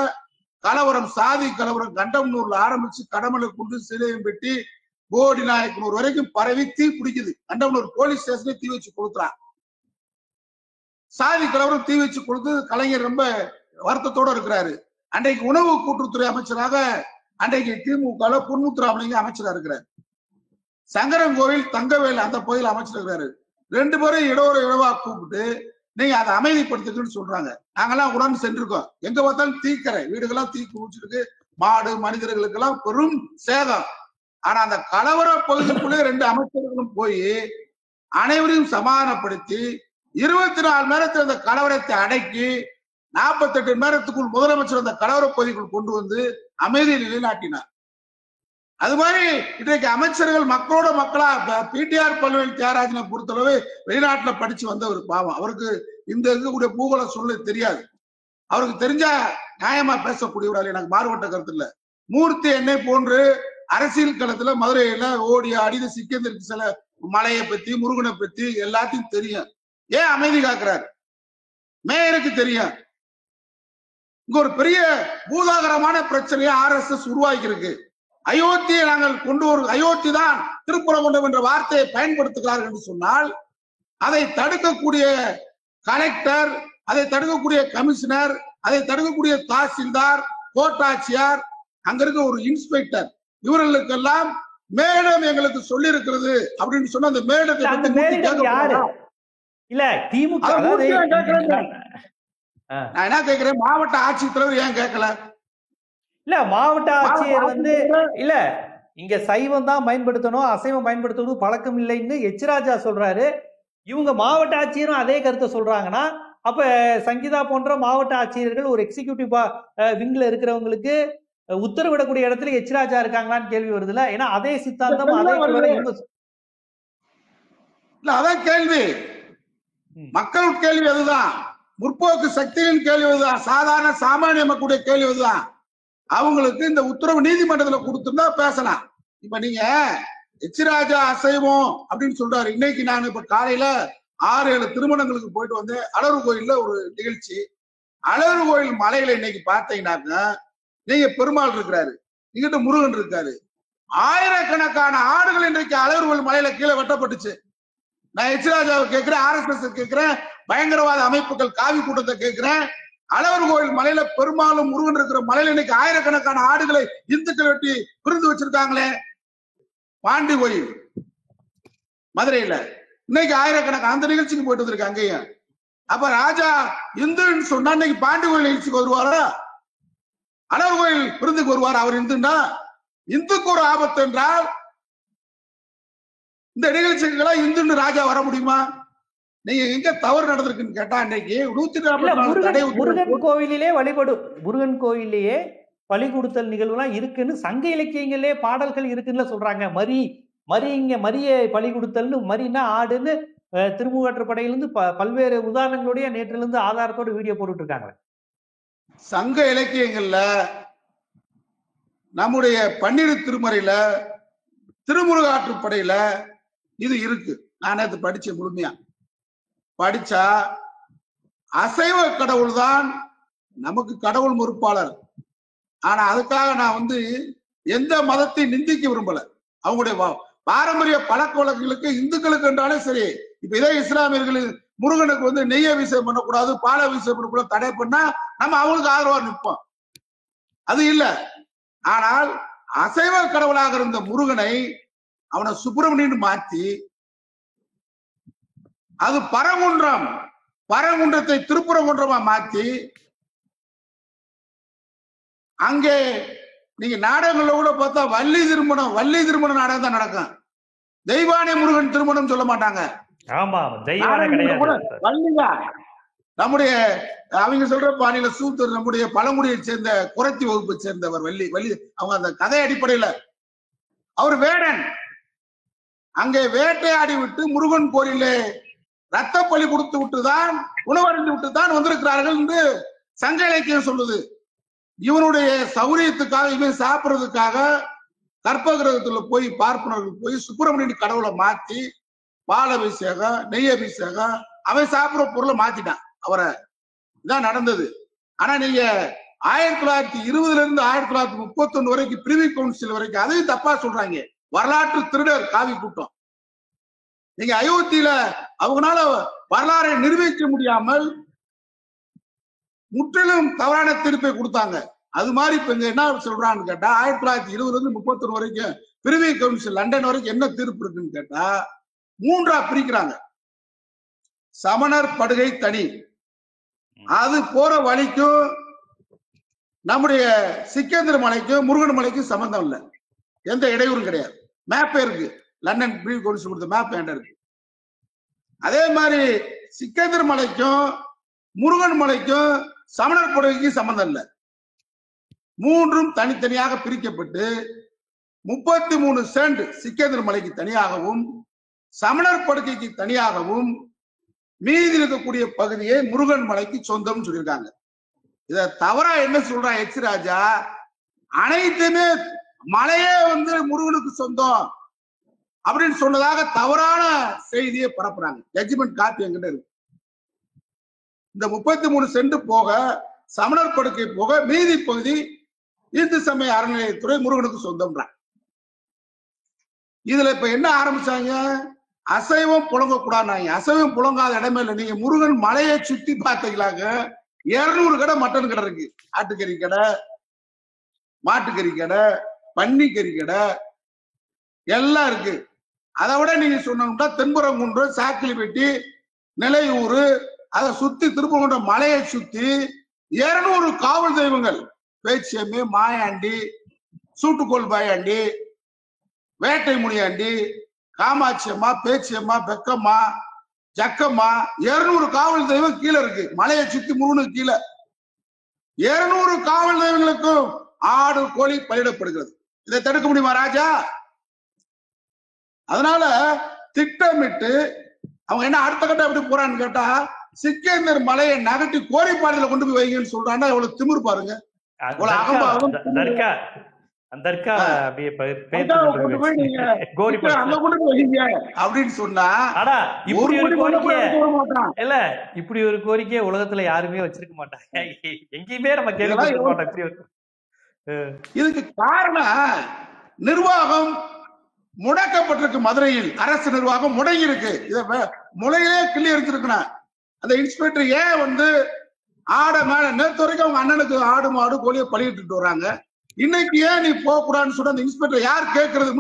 கலவரம், சாதி கலவரம் கண்டம்னூர்ல ஆரம்பிச்சு கடமலை குண்டு சிலையும் பெட்டி போடி நாயக்கனூர் வரைக்கும் பரவி தீ பிடிக்குது. கண்டம்னூர் போலீஸ் ஸ்டேஷனே தீ வச்சு கொளுத்துறான். சாதி கலவரம் தீ வச்சு கொடுத்து கலைஞர் ரொம்ப வருத்தத்தோட இருக்கிறாரு. அன்றைக்கு உணவு கூட்டுறவுத்துறை அமைச்சராக அன்றைக்கு திமுக பொன்முத்துராமலிங்க அமைச்சராக இருக்கிறார். சங்கரங்கோவில் தங்கவேல் அந்த பகுதியில் அமைச்சர் இருக்கிறாரு. 2 பேரும் இடவா கூப்பிட்டு நீங்க அதை அமைதிப்படுத்துக்குன்னு சொல்றாங்க. நாங்கெல்லாம் உடனே சென்றிருக்கோம். எங்க பார்த்தாலும் தீக்கரை, வீடுகள்லாம் தீ குளிச்சிருக்கு, மாடு மனிதர்களுக்கு எல்லாம் பெரும் சேதம். ஆனா அந்த கலவர பகுதிக்குள்ளே 2 அமைச்சர்களும் போய் அனைவரையும் சமாதானப்படுத்தி 24 மணி நேரத்தில் அந்த கலவரத்தை அடக்கி 48 மணி நேரத்துக்குள் முதலமைச்சர் அந்த கலவர பகுதிக்குள் கொண்டு வந்து அமைதியை நிலைநாட்டினார். அது மாதிரி இன்றைக்கு அமைச்சர்கள் மக்களோட மக்களா, PTR பல்வேல் தியாகராஜனை பொறுத்தளவு வெளிநாட்டுல படிச்சு வந்தவர். பாவம், அவருக்கு இந்த இருக்கக்கூடிய பூகோள சூழ்நிலை தெரியாது. அவருக்கு தெரிஞ்சா நியாயமா பேசக்கூடியவரால் எனக்கு மாறுபட்ட கருத்து இல்ல. மூர்த்தி என்னை போன்று அரசியல் களத்துல மதுரையில ஓடி ஆடி சிக்கந்தருக்கு சில மலையை பத்தி முருகனை பத்தி எல்லாத்தையும் தெரியும். ஏன் அமைதி காக்குறாரு? மேயருக்கு தெரியும். இங்க ஒரு பெரிய பூதாகரமான பிரச்சனையை RSS உருவாக்கி இருக்கு. அயோத்தியை நாங்கள் கொண்டு வரும், அயோத்தி தான் திருப்பரங்குன்றம் என்ற வார்த்தையை பயன்படுத்துகிறார்கள் என்று சொன்னால் அதை தடுக்கக்கூடிய கலெக்டர், அதை தடுக்கக்கூடிய கமிஷனர், அதை தடுக்கக்கூடிய தாசில்தார், கோட்டாட்சியார், அங்க இருக்க ஒரு இன்ஸ்பெக்டர், இவர்களுக்கெல்லாம் மேடம் எங்களுக்கு சொல்லி இருக்கிறது அப்படின்னு சொன்ன அந்த மேடத்தை யாரு இல்ல திமுக. நான் என்ன கேட்கிறேன், மாவட்ட ஆட்சித்தலைவர் ஏன் கேட்கல? இல்ல மாவட்ட ஆட்சியர் இல்ல இங்க சைவம் தான் பயன்படுத்தணும், அசைவம் பயன்படுத்தணும் பழக்கம் இல்லைன்னு எச்ராஜா சொல்றாரு. இவங்க மாவட்ட ஆட்சியரும் அதே கருத்தை சொல்றாங்கன்னா அப்ப சங்கீதா போன்ற மாவட்ட ஆட்சியர்கள் ஒரு எக்ஸிகியூட்டிவ் விங்ல இருக்கிறவங்களுக்கு உத்தரவிடக்கூடிய இடத்துல எச்ராஜா இருக்காங்களான்னு கேள்வி வருதுல. ஏன்னா அதே சித்தாந்தம் அதான் கேள்வி, மக்கள் கேள்வி அதுதான், முற்போக்கு சக்தியின் கேள்வி அதுதான், சாதாரண சாமானிய மக்களுடைய கேள்வி அதுதான். அவங்களுக்கு இந்த உத்தரவு நீதிமன்றத்துல கொடுத்துருந்தா பேசலாம். இப்ப நீங்க எச்ராஜா அசைவம் அப்படின்னு சொல்றாரு. இன்னைக்கு நான் இப்ப காலையில 6-7 திருமணங்களுக்கு போயிட்டு வந்தேன். அழகு கோயில்ல ஒரு நிகழ்ச்சி. அழகு கோயில் மலையில இன்னைக்கு பார்த்தீங்கன்னாக்க நீங்க பெருமாள் இருக்கிறாரு, இங்கிட்ட முருகன் இருக்காரு, ஆயிரக்கணக்கான ஆடுகள் இன்றைக்கு அழகு கோயில் மலையில கீழே வெட்டப்பட்டுச்சு. நான் எச்ராஜாவை கேட்கிறேன், RSS கேட்கிறேன், பயங்கரவாத அமைப்புகள் காவி கூட்டத்தை கேட்கிறேன். அழகர் கோயில் மலையில பெரும்பாலும் முருகன் இருக்கிற மலையில இன்னைக்கு ஆயிரக்கணக்கான ஆடுகளை இந்துக்கள் வெட்டி விருந்து வச்சிருக்காங்களே. பாண்டி கோயில் மதுரையில இன்னைக்கு ஆயிரக்கணக்கான அந்த நிகழ்ச்சிக்கு போயிட்டு வந்திருக்கு அங்கேயும். அப்ப ராஜா இந்துன்னு சொன்னா இன்னைக்கு பாண்டி கோயில் நிகழ்ச்சிக்கு வருவாரா? அழகர் கோயில் விருந்துக்கு வருவார் அவர் இந்துன்னா? இந்துக்கு ஒரு ஆபத்து என்றால் இந்த நிகழ்ச்சிக்கெல்லாம் இந்துன்னு ராஜா வர முடியுமா? நீங்க எங்க தவறு நடந்திருக்குன்னு கேட்டா இன்னைக்கு 144 முருகன் கோவிலே முருகன் கோயிலேயே பலி கொடுத்தல் நிகழ்வுலாம் இருக்குன்னு சங்க இலக்கியங்களே பாடல்கள் இருக்குன்னு சொல்றாங்க. மரியை பலி கொடுத்தல்னு, மரினா ஆடுன்னு திருமுகற்றுப்படையிலிருந்து பல்வேறு உதாரணங்களுடைய நேற்றிலிருந்து இருந்து ஆதாரத்தோட வீடியோ போட்டுட்டு இருக்காங்க. சங்க இலக்கியங்கள்ல நம்முடைய பன்னிரு திருமறையில திருமுருகாற்றுப்படையில இது இருக்கு. நான் நேற்று படிச்சேன், முழுமையா படிச்சா அசைவ கடவுள் தான் நமக்கு கடவுள் மறுப்பாளர். ஆனா அதுக்காக நான் எந்த மதத்தை நிந்திக்க விரும்பல. அவங்களுடைய பாரம்பரிய பழக்க வழக்கங்களுக்கு இந்துக்களுக்கு என்றாலே சரி. இப்ப இதே இஸ்லாமியர்கள் முருகனுக்கு வந்து நெய்ய அபிஷேகம் பண்ணக்கூடாது, பால் அபிஷேகம் பண்ணக்கூடாது தடை பண்ணா நம்ம அவங்களுக்கு ஆதரவா நிற்போம். அது இல்ல. ஆனால் அசைவ கடவுளாக இருந்த முருகனை அவனை சுப்பிரமணியன் மாற்றி அது பரங்குன்றத்தை திருப்பரங்குன்றமா மாத்தி அங்கே நீங்க நாடகங்கள்ல கூட பார்த்தா வள்ளி திருமண நாடகம் தான் நடக்கும். தெய்வானை முருகன் திருமணம் சொல்ல மாட்டாங்க. ஆமா, தெய்வானை கிடையாது. வள்ளிதான் நம்முடைய அவங்க சொல்ற பாணியில சூத்தர் நம்முடைய பழங்குடியை சேர்ந்த குறைத்தி வகுப்பை சேர்ந்தவர் வள்ளி. அவங்க அந்த கதை அடிப்படையில அவர் வேடன். அங்கே வேட்டையாடி விட்டு முருகன் கோயிலே ரத்த பலி கொடுத்து விட்டுதான் உணவறிந்து விட்டுதான் வந்திருக்கிறார்கள் என்று சங்க இலக்கியம் சொல்லுது. இவனுடைய சௌரியத்துக்காக இவன் சாப்பிடுறதுக்காக கற்பகிரகத்துல போய் பார்ப்பனர்கள் போய் சுப்பிரமணியன் கடவுளை மாத்தி பால் அபிஷேகம் நெய் அபிஷேகம் அவன் சாப்பிடுற பொருளை மாத்திட்டான். அவரை இதான் நடந்தது. ஆனா நீங்க 1920 இருந்து 1931 வரைக்கும் பிரிவி கவுன்சில் வரைக்கும் அதையும் தப்பா சொல்றாங்க. வரலாற்று திருடர் காவி கூட்டம். நீங்க அயோத்தியில அவங்களால வரலாறை நிரூபிக்க முடியாமல் முற்றிலும் தவறான தீர்ப்பை கொடுத்தாங்க. அது மாதிரி இப்ப இங்க என்ன சொல்றான்னு கேட்டா 1920 இருந்து 31 வரைக்கும் பிரிவி கவுன்சில் லண்டன் வரைக்கும் என்ன தீர்ப்பு இருக்குன்னு கேட்டா 3ஆ பிரிக்கிறாங்க. சமணர் படுகை தனி, அது போற வழிக்கும் நம்முடைய சிக்கேந்திர மலைக்கும் முருகன் மலைக்கும் சம்பந்தம் இல்லை, எந்த இடையூறும் கிடையாது. மேப்பே இருக்கு, லண்டன் பிரிவி கவுன்சில் கொடுத்த மேப் என்கிட்ட இருக்கு. அதே மாதிரி சிக்கேந்திர மலைக்கும் முருகன் மலைக்கும் சமணர் படுகைக்கும் சம்பந்தம் இல்லை. 3ம் தனித்தனியாக பிரிக்கப்பட்டு 33 சென்ட் சிக்கேந்திர மலைக்கு தனியாகவும் சமணர் படுகைக்கு தனியாகவும் மீதி இருக்கக்கூடிய பகுதியை முருகன் மலைக்கு சொந்தம் சொல்லியிருக்காங்க. இத தவறா என்ன சொல்றான் எச் ராஜா, அனைத்துமே மலையே வந்து முருகனுக்கு சொந்தம் அப்படின்னு சொன்னதாக தவறான செய்தியை பரப்புறாங்க. ஜட்ஜ்மெண்ட் காப்பி என்கிட்ட இருக்கு. இந்த 33 சென்ட் போக சமணர் படுக்கை போக மீதி பகுதி இந்து சமய அறநிலையத்துறை முருகனுக்கு சொந்தம்ன்றாங்க. இதுல இப்ப என்ன ஆரம்பிச்சாங்க, அசைவம் புழங்கக்கூடாது. அசைவம் புழங்காத இடமே இல்லை. நீங்க முருகன் மலையை சுத்தி பார்த்தீங்களாங்க 200 கடை மட்டன் கடை இருக்கு, ஆட்டுக்கறி கடை, மாட்டுக்கறி கடை, பன்னிக்கறி கடை எல்லாம் இருக்கு. அதை விட நீங்க சொன்னோம்னா தென்புறங்குன்றம், சாக்கிலிப்பட்டி, நிலையூர், அதை சுத்தி திருப்பங்குன்றம் மலையை சுத்தி 200 காவல் தெய்வங்கள், பேச்சியம்மி, மாயாண்டி, சூட்டுக்கோள் பாயாண்டி, வேட்டை முனியாண்டி, காமாட்சி அம்மா, பேச்சியம்மா, பெக்கம்மா, ஜக்கம்மா, 200 காவல் தெய்வம் கீழே இருக்கு. மலையை சுத்தி முருகனுக்கு கீழே 200 காவல் தெய்வங்களுக்கும் ஆடு கோழி பலியிடப்படுகிறது. இதை தடுக்க முடியுமா ராஜா? அதனால திட்டமிட்டு அவங்க என்ன அடுத்த கட்டம் எப்படி போறான்னு கேட்டா சிக்கேந்தர் மலையை நகட்டி கோரிப்பாடியில கொண்டு போய் வைங்கன்னு சொல்றாங்கன்னா எவ்வளவு திமிரு பாருங்க. அப்படின்னு சொன்னா இப்படி ஒரு கோரிக்கையை உலகத்துல யாருமே வச்சிருக்க மாட்டாங்க. எங்கேயுமே நம்ம கேள்விப்பட்டிருக்க மாட்டோம். இதுக்கு காரணம் நிர்வாகம் முடக்கப்பட்டிருக்கு. மதுரையில் அரசு நிர்வாகம் முடங்கி இருக்கு. இத முளையிலே கிள்ளி எடுத்திருக்கணும். அந்த இன்ஸ்பெக்டர் ஏன் வந்து ஆட மேல நேற்று வரைக்கும் அவங்க அண்ணனுக்கு ஆடு மாடு கோழியை பலியிட்டு வர்றாங்க, இன்னைக்கு ஏன் நீ போக கூடாதுன்னு சொல்ற அந்த இன்ஸ்பெக்டர் யார் கேட்கறது?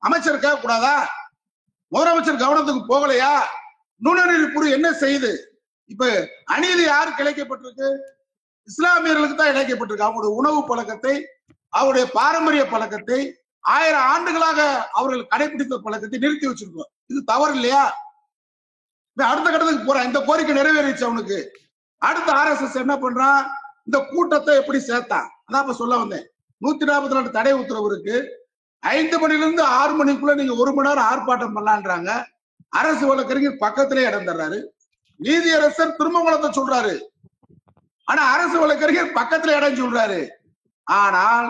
அமைச்சர் கேட்க கூடாதா? முதலமைச்சர் கவனத்துக்கு போகலையா? நுண்ணறிவு என்ன செய்யுது? இப்ப அநீதி யாருக்கு இழைக்கப்பட்டிருக்கு? இஸ்லாமியர்களுக்கு தான் இழைக்கப்பட்டிருக்கு. அவங்களுடைய உணவு பழக்கத்தை, அவருடைய பாரம்பரிய பழக்கத்தை 1000 ஆண்டுகளாக அவர்கள் கடைபிடித்த பழக்கத்தை நிறுத்தி வச்சிருக்கோம். இது தவறு இல்லையா? அடுத்த கட்டத்துக்கு போறான். இந்த கோரிக்கை நிறைவேறிச்சு அவனுக்கு. அடுத்த RSS என்ன பண்றான்? இந்த கூட்டத்தை எப்படி சேர்த்தான்? அதான் இப்ப சொல்ல வந்தேன். 144 தடை உத்தரவு இருக்கு. 5 மணிலிருந்து 6 மணிக்குள்ள நீங்க 1 மணி நேரம் ஆர்ப்பாட்டம் பண்ணலான்றாங்க. அரசு வழக்கறிஞர் பக்கத்திலே இடம் தர்றாரு. நீதியரசர் திருமங்கலத்தை சொல்றாரு. ஆனா அரசு வழக்கறிஞர் பக்கத்துல இடம் சொல்றாரு. ஆனால்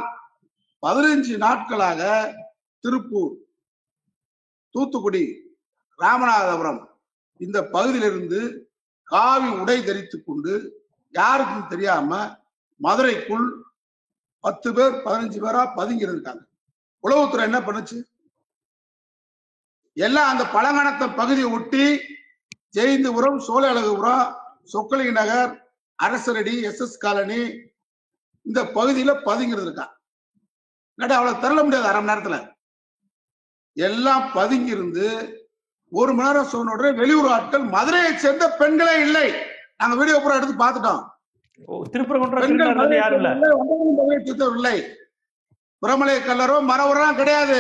15 நாட்களாக திருப்பூர், தூத்துக்குடி, ராமநாதபுரம் இந்த பகுதியிலிருந்து காவி உடை தரித்துக் கொண்டு யாருக்கும் தெரியாம மதுரைக்குள் 10 பேர் 15 பேரா பதுங்கி இருக்காங்க. உளவுத்துறை என்ன பண்ணுச்சு? எல்லாம் அந்த பழங்கானத்தம் பகுதியை ஒட்டி ஜெயந்திபுரம், சோழஅழகுபுரம், சொக்கலிங்க நகர், அரசரடி, SS காலனி இந்த பகுதியில பதுங்கிறது இருக்கா. அவ்வளவு தரல முடியாது. அரை மணி நேரத்துல எல்லாம் பதுங்கி இருந்து 1 மணி நேரம் சொன்ன உடனே வெளியூர் ஆட்கள், மதுரையை சேர்ந்த பெண்களே இல்லை. நாங்க வீடியோ பூரா எடுத்து பார்த்துட்டோம். இல்லை, புறமலை கல்லரோ மரவரெல்லாம் கிடையாது.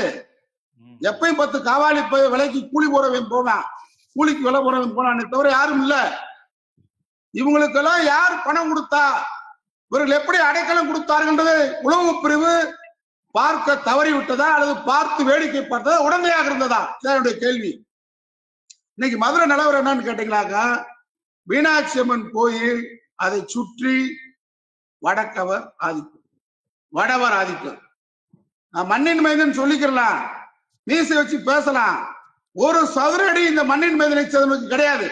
எப்பயும் 10 காவாலி விலைக்கு கூலி போறவன் போவான், கூலிக்கு விலை போறவன் போனானே தவிர யாரும் இல்ல. இவங்களுக்கெல்லாம் யார் பணம் கொடுத்தா, இவர்கள் எப்படி அடைக்கலம் கொடுத்தார்கள் உளவு பிரிவு பார்க்க தவறி விட்டதா அல்லது பார்த்து வேடிக்கை பார்த்ததா உடந்தையாக இருந்ததா? என்னுடைய கேள்வி. இன்னைக்கு மதுரை நிலவரம் என்னன்னு கேட்டீங்களாக்கா, மீனாட்சி அம்மன் கோயில் அதை சுற்றி வடக்கவர் ஆதிக்கம், வடவர் ஆதிக்கம். நான் மண்ணின் மைந்தன் சொல்லிக்கலாம், மீசை வச்சு பேசலாம். ஒரு சதுரடி இந்த மண்ணின் மைந்தனை சேர்ந்தவனுக்கு கிடையாது.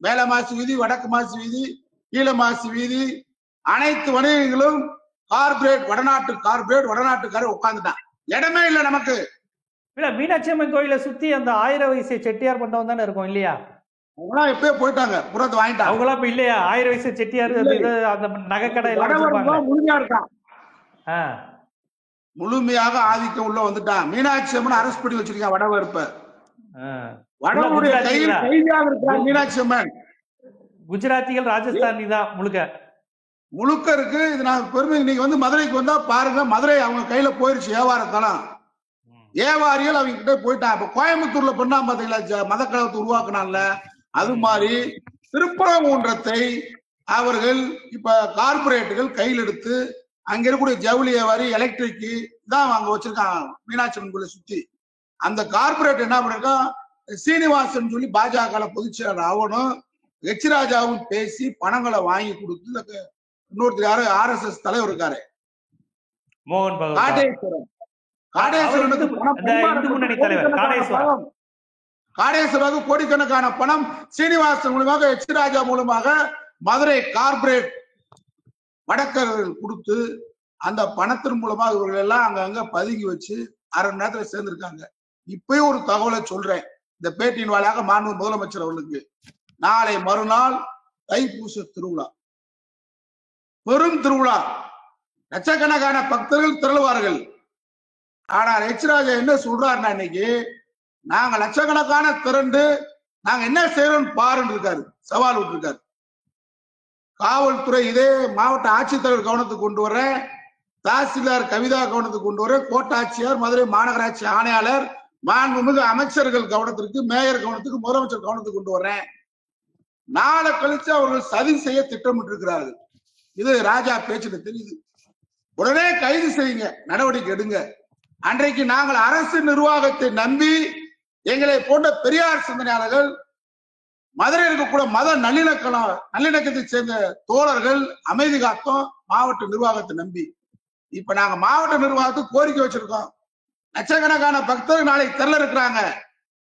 மேல மாசி வீதி, வடக்கு மாசி வீதி, கீழ மாசி வீதி, அனைத்து வணிகங்களும் கார்பரேட், வடநாட்டுக்காரர் உட்கார்ந்துட்டான். இடமே இல்லை நமக்கு. இல்ல, மீனாட்சி அம்மன் கோயிலை சுத்தி அந்த 1000 வயசு செட்டியார் மண்டபம் தானே இருக்கும் இல்லையா? அவங்களாம் எப்பயே போயிட்டாங்க, புறத்தை வாங்கிட்டாங்க. அவங்களாம் இப்ப இல்லையா? 1000 வயசு செட்டியார் அந்த நகைக்கடை முழுமையா இருக்கான், முழுமையாக ஆதிக்கம் உள்ள வந்துட்டான். மீனாட்சி அம்மன் அரசு பண்ணி வச்சிருக்கான் வடவருப்ப. வடவருடைய கையில் கைதியாக இருக்கிறார் மீனாட்சி அம்மன். குஜராத்திகள், ராஜஸ்தானி தான் முழுக்க இருக்கு. இது நான் பெருமை. இன்னைக்கு வந்து மதுரைக்கு வந்தா பாருங்க, மதுரை அவங்க கையில போயிருச்சு வியாபாரத்தெல்லாம். வியாபாரிகள் அவங்க கிட்ட போயிட்டான். இப்ப கோயம்புத்தூர்ல பண்ணா பாத்தீங்களா, மதக்கழகத்தை உருவாக்குனால, அது மாதிரி திருப்பரங்குன்றத்தை அவர்கள் இப்ப கார்பரேட்டுகள் கையில் எடுத்து அங்க இருக்கக்கூடிய ஜவுளி வியாபாரி, எலக்ட்ரிக் தான் அங்க வச்சிருக்காங்க மீனாட்சி அம்மன் கோயிலை சுத்தி. அந்த கார்பரேட் என்ன பண்ணிருக்கான், சீனிவாசன் சொல்லி பாஜக பொதுச்செயலாளர் அவனும் H ராஜாவும் பேசி பணங்களை வாங்கி கொடுத்து, இன்னொருத்தர் யாரு RSS தலைவர் இருக்காரு மோகன் காடேஸ்வரன், காடேஸ்வரனுக்கு கோடிக்கணக்கான பணம் சீனிவாசன் மூலமாக, H ராஜா மூலமாக மதுரை கார்பரேட் வடக்கர்கள் கொடுத்து அந்த பணத்தின் மூலமா இவர்கள் எல்லாம் அங்கங்க பதுங்கி வச்சு அரை மணி நேரத்துல சேர்ந்திருக்காங்க. இப்பயும் ஒரு தகவலை சொல்றேன், இந்த பேட்டியின் வாயிலாக மாண்பு முதலமைச்சர் அவர்களுக்கு. நாளை மறுநாள் தைப்பூச திருவிழா, பெரும் திருவிழா, லட்சக்கணக்கான பக்தர்கள் திரளுவார்கள். ஆனால் H ராஜா என்ன சொல்றாருன்னா, இன்னைக்கு நாங்க லட்சக்கணக்கான திரண்டு நாங்க என்ன செய்யறோம் பாருன்னு இருக்காரு, சவால் விட்டுருக்காரு. காவல்துறை இதே மாவட்ட ஆட்சித்தலைவர் கவனத்துக்கு கொண்டு வர்றேன், தாசில்தார் கவிதா கவனத்துக்கு கொண்டு வர்றேன், கோட்டாட்சியர், மதுரை மாநகராட்சி ஆணையாளர், மாண்புமிகு அமைச்சர்கள் கவனத்திற்கு, மேயர் கவனத்துக்கு, முதலமைச்சர் கவனத்துக்கு கொண்டு வர்றேன். நாளை கழிச்சு அவர்கள் சதி செய்ய திட்டமிட்டு இருக்கிறார்கள். இது ராஜா பேச்சுல தெரியுது. உடனே கைது செய்யுங்க, நடவடிக்கை எடுங்க. அன்றைக்கு நாங்கள் அரசு நிர்வாகத்தை நம்பி எங்களை போன்ற பெரியார் சிந்தனையாளர்கள், மதுரையில் இருக்கக்கூட மத நல்லிணக்கத்தை சேர்ந்த தோழர்கள் அமைதி காத்தோம் மாவட்ட நிர்வாகத்தை நம்பி. இப்ப நாங்க மாவட்ட நிர்வாகத்துக்கு கோரிக்கை வச்சிருக்கோம். லட்சக்கணக்கான பக்தர்கள் நாளைக்கு தெரியல இருக்கிறாங்க,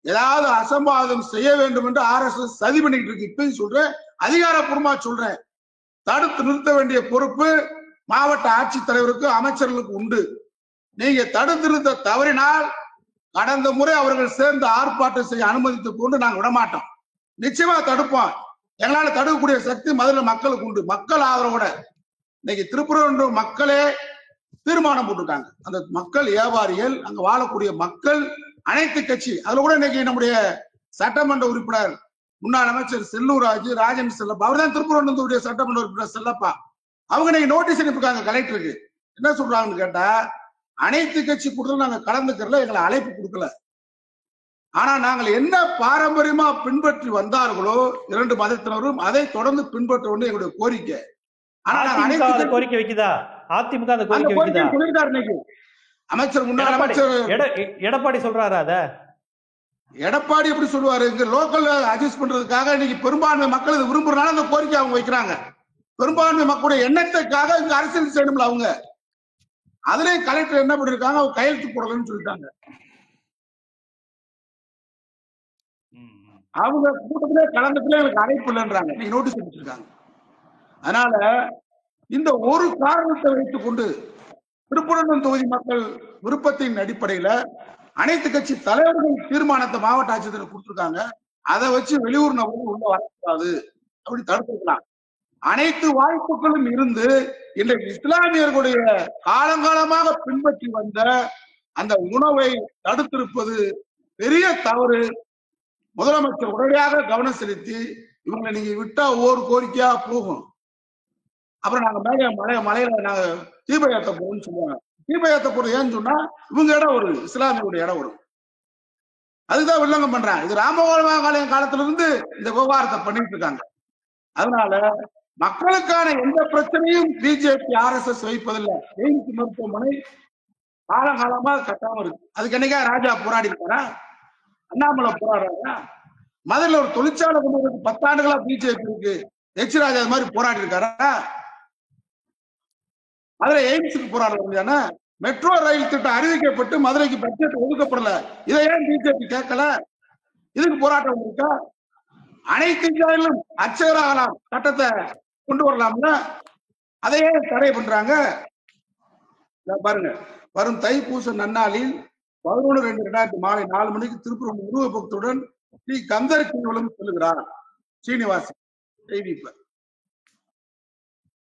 ஏதாவது அசம்பாவிதம் செய்ய வேண்டும் என்று RSS சதி பண்ணிட்டு இருக்கு. இப்பயும் சொல்றேன், அதிகாரப்பூர்வமா சொல்றேன், தடுத்து நிறுத்த வேண்டிய பொறுப்பு மாவட்ட ஆட்சித்தலைவருக்கு, அமைச்சர்களுக்கு உண்டு. நீங்க தடுத்து நிறுத்த தவறினால் கடந்த முறை அவர்கள் சேர்ந்து ஆர்ப்பாட்டம் செய்ய அனுமதித்து கொண்டு நாங்க விடமாட்டோம். நிச்சயமா தடுப்போம். எங்களால தடுக்கக்கூடிய சக்தி மதுரை மக்களுக்கு உண்டு. மக்கள் ஆதரவோட இன்னைக்கு திருப்பரங்குன்றம் மக்களே தீர்மானம் போட்டுட்டாங்க. அந்த மக்கள், வியாபாரிகள், அங்க வாழக்கூடிய மக்கள், அனைத்து கட்சி, அதுல கூட இன்னைக்கு நம்முடைய சட்டமன்ற உறுப்பினர் முன்னாள் அமைச்சர் செல்லூர் ராஜன் செல்லப்பா, அவர் தான் திருப்பரங்குன்றத்துடைய சட்டமன்ற உறுப்பினர் செல்லப்பா, அவங்க இன்னைக்கு நோட்டீஸ் அனுப்பிருக்காங்க கலெக்டருக்கு. என்ன சொல்றாங்கன்னு கேட்டா, அனைத்து கட்சி கூட்டத்தில் நாங்க கலந்துக்கிறல, எங்களை அழைப்பு கொடுக்கல. ஆனா நாங்கள் என்ன பாரம்பரியமா பின்பற்றி வந்தார்களோ 2 மதத்தினரும் அதை தொடர்ந்து பின்பற்ற வேண்டிய எங்களுடைய கோரிக்கை. ஆனா நாங்க கோரிக்கை வைக்குதா? அதிமுக அந்த கோரிக்கை வைக்குதா? சொல்லிட்டாரு இன்னைக்கு அமைச்சர், முன்னாள் அமைச்சர் எடப்பாடி சொல்றாரு. அத எடப்பாடி எப்படி சொல்லுவாரு, இங்க லோக்கல் அட்ஜஸ்ட் பண்றதுக்காக இன்னைக்கு பெரும்பான்மை மக்கள் இது விரும்புறதுனால அந்த கோரிக்கை அவங்க வைக்கிறாங்க. பெரும்பான்மை மக்களுடைய எண்ணத்துக்காக இங்க அரசியல் செய்யணும்ல அவங்க. அதுலயும் கலெக்டர் என்ன பண்ணிருக்காங்க, அவங்க கையெழுத்து போடலன்னு சொல்லிட்டாங்க. அவங்க கூட்டத்திலே கலந்துக்கல, எனக்கு அழைப்பு இல்லைன்றாங்க, நீங்க நோட்டீஸ் கொடுத்துருக்காங்க. அதனால இந்த ஒரு காரணத்தை வைத்துக் கொண்டு திருப்பரங்குன்றம் தொகுதி மக்கள் விருப்பத்தின் அடிப்படையில அனைத்து கட்சி தலைவர்கள் தீர்மானத்தை மாவட்ட ஆட்சியர் கொடுத்திருக்காங்க. அதை வச்சு வெளியூர் நபர்கள் உள்ள வரக்கூடாது அப்படி தடுத்திருக்கலாம். அனைத்து வாய்ப்புகளும் இருந்து இன்றைக்கு இஸ்லாமியர்களுடைய காலங்காலமாக பின்பற்றி வந்த அந்த உணவை தடுத்திருப்பது பெரிய தவறு. முதலமைச்சர் உடனடியாக கவனம் செலுத்தி இவங்களை நீங்க விட்டா ஒவ்வொரு கோரிக்கையா போகும். அப்புறம் நாங்க மலையில நாங்க தீபம் ஏத்த போறோம்னு சொல்லுவாங்க. தீபம் ஏத்த போறது ஏன்னு சொன்னா இவங்க இடம் ஒரு இஸ்லாமியுடைய இடம் வரும். அதுதான் வில்லங்கம் பண்றாங்க. இது ராமகோபாலன் காலத்துல இருந்து இந்த விவகாரத்தை பண்ணிட்டு இருக்காங்க. அதனால மக்களுக்கான எந்த பிரச்சனையும் பிஜேபி RSS வைப்பதில்லை. எய்ம்ஸ் மருத்துவமனை காலகாலமா கட்டாம இருக்கு. அதுக்கு என்னைக்கா ராஜா போராடி இருக்காரா? அண்ணாமலை போராடுறாரா? மதுரையில் ஒரு தொழிற்சாலை கொண்டு வந்து 10 ஆண்டுகளா பிஜேபி இருக்கு. ராஜா அது மாதிரி போராடி இருக்காரா? மதுரை எய்ம்ஸுக்கு போராடுறாங்க. மெட்ரோ ரயில் திட்டம் அறிவிக்கப்பட்டு மதுரைக்கு பட்ஜெட் ஒதுக்கப்படல. இதை ஏன் பிஜேபி கேட்கல? இதுக்கு போராட்டம் இருக்கா? அனைத்து இந்தியாவிலும் அர்ச்சகராகலாம் சட்டத்தை கொண்டு வரலாம்ல, அதையே தடை பண்றாங்க. பாருங்க, வரும் தைப்பூச நன்னாளில் 11/2/2000 மாலை 4 மணிக்கு திருப்பூர் உருவபக்துடன் ஸ்ரீ கந்தர் கிரிவலம் செல்கிறார் சீனிவாசன் செய்திப்ப.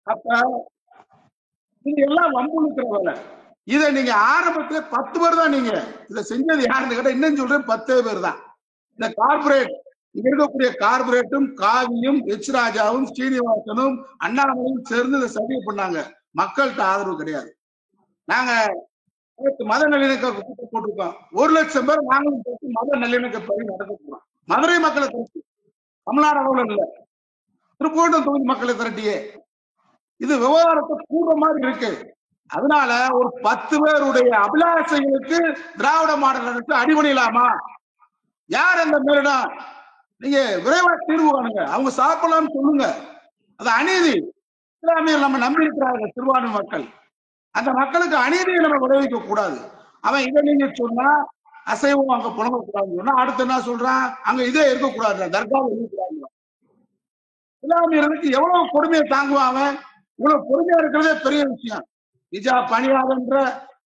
அப்ப நீங்க எல்லாம் வம்புழுக்கிற வேலை. இதை நீங்க ஆரம்பத்துல 10 பேர் தான் நீங்க இதை செஞ்சது. யாருன்னு கேட்டா இன்னும் சொல்றேன் 10 பேர் தான். இந்த கார்பரேட் இங்க இருக்கக்கூடிய கார்பரேட்டும் காவியும் ராஜாவும் ஸ்ரீனிவாசனும் அண்ணாமலையும் சேர்ந்து இதை சரி பண்ணாங்க. மக்கள்கிட்ட ஆதரவு கிடையாது. நாங்க மத நல்லிணக்க கூட்டம் போட்டிருக்கோம். 1 லட்சம் பேர் நாங்களும் சேர்த்து மத நல்லிணக்க பணி நடத்த போறோம். மதுரை மக்களை திரட்டி, தமிழ்நாடு அளவுல இல்ல, திருப்பூர் தொகுதி மக்களை திரட்டியே இது விவகாரத்தை கூட மாதிரி இருக்கு. அதனால ஒரு 10 பேருடைய அபிலாஷைகளுக்கு திராவிட மாடல் அரசு அடிபணியலாமா? யார் அந்த மேலிடம்? நீங்க விரைவா தீர்வு காணுங்க. அவங்க சாப்பிடலாம்னு சொல்லுங்க. அது அநீதி. இஸ்லாமியர் நம்ம நம்பி இருக்கிறாங்க சிறுபான்மை மக்கள். அந்த மக்களுக்கு அநீதியை நம்ம விளைவிக்க கூடாது. அவன் இதை நீங்க சொன்னா அசைவம் அங்க புழங்கக்கூடாதுன்னு சொன்னா அடுத்து என்ன சொல்றான்? அங்க இதே இருக்கக்கூடாது, தர்காவை இருக்கக்கூடாது. இஸ்லாமியர்களுக்கு எவ்வளவு கொடுமையை தாங்குவான் அவன்? இவ்வளவு பொறுமையா இருக்கிறதே பெரிய விஷயம். நிஜா பணியாளன்ற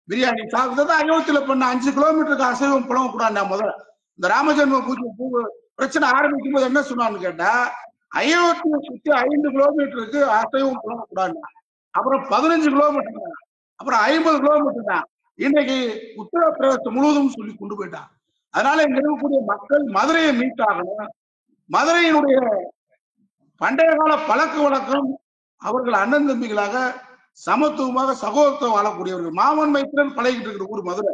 பிரியாணி சாப்பிட்டது அயோத்தியில பண்ண 5 கிலோமீட்டருக்கு அசைவம் புழங்கக்கூடாது. முதல்ல இந்த ராமஜென்ம பூஜை பிரச்சனை ஆரம்பிக்கும் போது என்ன சொன்னான்னு கேட்டா, அயோத்தியை சுற்றி 5 கிலோமீட்டருக்கு அசைவம் புழங்கக்கூடாது. அப்புறம் 15 கிலோமீட்டர், அப்புறம் 50 கிலோமீட்டர் தான். இன்னைக்கு உத்தரப்பிரதேசம் முழுவதும் சொல்லி கொண்டு போயிட்டான். அதனால இங்க இருக்கக்கூடிய மக்கள் மதுரையை மீட்டாகணும். மதுரையினுடைய பண்டைய கால பழக்க வழக்கம், அவர்கள் அண்ணன் தம்பிகளாக சமத்துவமாக சகோதரத்துவம் வாழக்கூடியவர்கள், மாமன் மைத்திரன் பழகிட்டு இருக்கிற ஊர் மதுரை.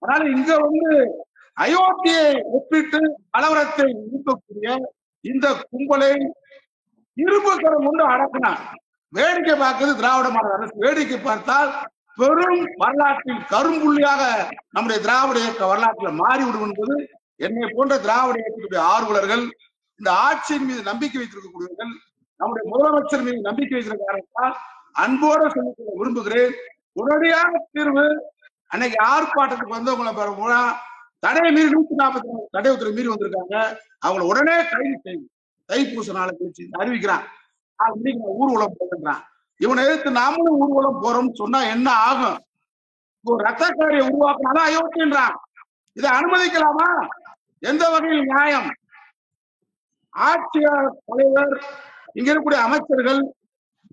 அதனால இங்க அயோத்தியை ஒப்பிட்டு கலவரத்தை ஊட்டக்கூடிய இந்த கும்பலை இரும்பு கரம் கொண்டு அடக்கினார். வேடிக்கை பார்க்கிறது திராவிட மாடல் அரசு. வேடிக்கை பார்த்தால் பெரும் வரலாற்றில் கரும்புள்ளியாக நம்முடைய திராவிட இயக்க வரலாற்றில் மாறிவிடும் என்பது என்னை போன்ற திராவிட இயக்கத்துடைய ஆர்வலர்கள், இந்த ஆட்சியின் மீது நம்பிக்கை வைத்திருக்கக்கூடியவர்கள், நம்முடைய முதலமைச்சர் மீது நம்பிக்கை வைக்கிற காரணத்தால் அன்போடு சொல்லிக் விரும்புகிறேன். உடனடியாக தீர்வு. அன்னைக்கு ஆர்ப்பாட்டத்துக்கு வந்தவங்களை தடையை மீறி 144 தடை உத்தரவு மீறி வந்திருக்காங்க. அவங்களை உடனே கைது செய்யும். தைப்பூச நாளை கழிச்சு அறிவிக்கிறான். ஊர்வலம் போகிறான். இவனை எதிர்த்து நாமளும் ஊர்வலம் போறோம்னு சொன்னா என்ன ஆகும்? ஒரு ரத்தக்காரியை உருவாக்கினாலும் அயோக்கியன்றான். இதை அனுமதிக்கலாமா? எந்த வகையில் நியாயம்? ஆட்சியாளர் தலைவர், இங்க இருக்கக்கூடிய அமைச்சர்கள்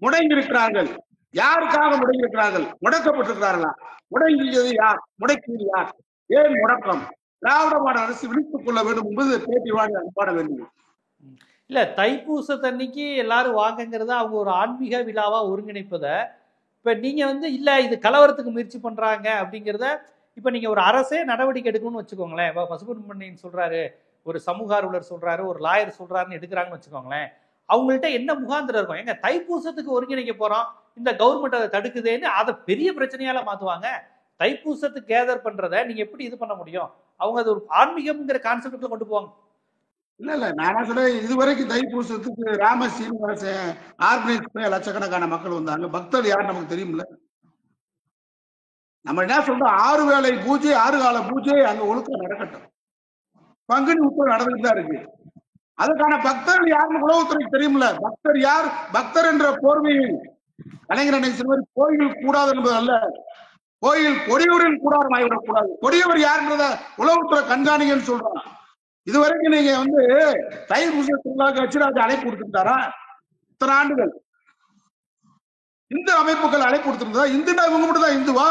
முடங்கி இருக்கிறார்கள். யாருக்காக முடங்கி இருக்கிறார்கள்? முடக்கப்பட்டிருக்கிறார்களா? முடங்கியது யார்? முடக்கியது யார்? ஏன் முடக்கம்? திராவிட மாடல் அரசு விழித்துக் கொள்ள வேண்டும் என்பது பேட்டி பாட வேண்டும். இல்ல, தைப்பூசத்தன்னைக்கு எல்லாரும் வாங்கங்கிறத அவங்க ஒரு ஆன்மீக விழாவா ஒருங்கிணைப்பதை இப்ப நீங்க இல்ல இது கலவரத்துக்கு முயற்சி பண்றாங்க அப்படிங்கிறத இப்ப நீங்க ஒரு அரசே நடவடிக்கை எடுக்கணும்னு வச்சுக்கோங்களேன். பசுபுரமணியன் சொல்றாரு, ஒரு சமூக ஆர்வலர் சொல்றாரு, ஒரு லாயர் சொல்றாருன்னு எடுக்கிறாங்கன்னு வச்சுக்கோங்களேன். அவங்கள்ட்ட என்ன முகாந்திரம் இருக்கும்? எங்க தைப்பூசத்துக்கு ஒருங்கிணைக்க போறோம், இந்த கவர்மெண்ட் அதை தடுக்குதேன்னு அதை பெரிய பிரச்சனையால மாத்துவாங்க. தைப்பூசத்துக்கு கேதர் பண்றதை நீங்க எப்படி இது பண்ண முடியும்? அவங்க அது ஒரு ஆன்மீகம்ங்கிற கான்செப்டுக்குள்ள கொண்டு போவாங்க. இல்ல நான் சொல்றேன், இதுவரைக்கும் தைப்பூசத்துக்கு ராம சீனிவாசன் ஆர்கனைஸ் லட்சக்கணக்கான மக்கள் வந்தாங்க. பக்தர் யார் நமக்கு தெரியும்ல. நம்ம என்ன சொல்றோம், 6 வேளை பூஜை 6 கால பூஜை அங்க ஒழுக்கம் நடக்கட்டும். பங்குனி உத்தரவு நடந்துட்டு தான் இருக்கு. அதுக்கான பக்தர்கள் யாருன்னு உளவுத்துறைக்கு தெரியும்ல. பக்தர் யார்? பக்தர் என்ற போர்வையில் கலைஞர் நினைச்ச மாதிரி கோயில் கூடாது என்பது அல்ல. கோயில் கொடியூரில் கூடாரம் ஆகிவிடக்கூடாது. கொடியூர் யாருன்றத உளவுத்துறை கண்காணிகன்னு சொல்றான். இதுவரைக்கும் நீங்க வந்து தைப்பூச திருவிழாவுக்கு வச்சுராஜா அழைப்பு கொடுத்துட்டாரா? இத்தனை ஆண்டுகள் இந்து அமைப்புகள் அழைப்பு கொடுத்திருந்தா? இந்துனா இவங்க மட்டும் தான் இந்துவா?